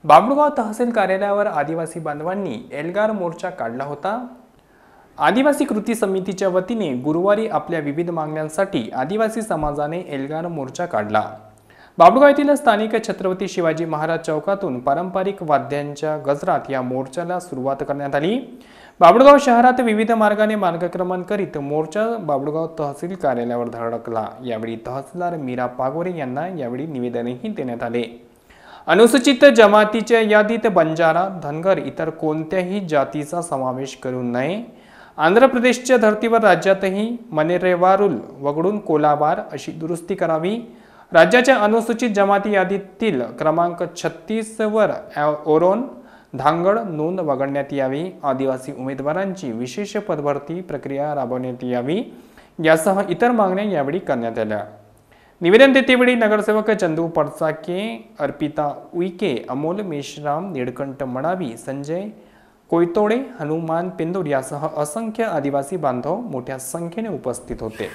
बाभुळगाव तहसील कार्यालयावर आदिवासी बांधवांनी एल्गार मोर्चा काढला होता। आदिवासी कृती समितीच्या वतीने गुरुवारी आपल्या विविध मागण्यांसाठी आदिवासी समाजाने एल्गार मोर्चा काढला। बाभुळगाव येथील स्थानिक छत्रपती शिवाजी महाराज चौकातून पारंपरिक वाद्यांच्या गजरात या मोर्चाला सुरुवात करण्यात आली। बाभुळगाव शहरात विविध मार्गाने मार्गक्रमण करीत मोर्चा बाभुळगाव तहसील कार्यालयावर धडकला। यावेळी तहसीलदार मीरा पागोरे यांना यावेळी निवेदनही देण्यात आले। अनुसूचित जमातीच्या यादीत बंजारा, धनगर इतर कोणत्याही जातीचा समावेश करू नये। आंध्र प्रदेशच्या धर्तीवर राज्यातही मनेरेवारुल वगळून कोलाबार अशी दुरुस्ती करावी। राज्याच्या अनुसूचित जमाती यादीतील क्रमांक 36 वर ओरोन धांगड नोंद वगळण्यात यावी। आदिवासी उमेदवारांची विशेष पदभरती प्रक्रिया राबवण्यात यावी यासह इतर मागण्या यावेळी करण्यात आल्या। निवेदन देतेवेळी नगरसेवक चंदू पडसाके, अर्पिता उईके, अमोल मेश्राम, निळकंठ मडावी, संजय कोयतोडे, हनुमान पेंदूर यासह असंख्य आदिवासी बांधव मोठ्या संख्येने उपस्थित होते।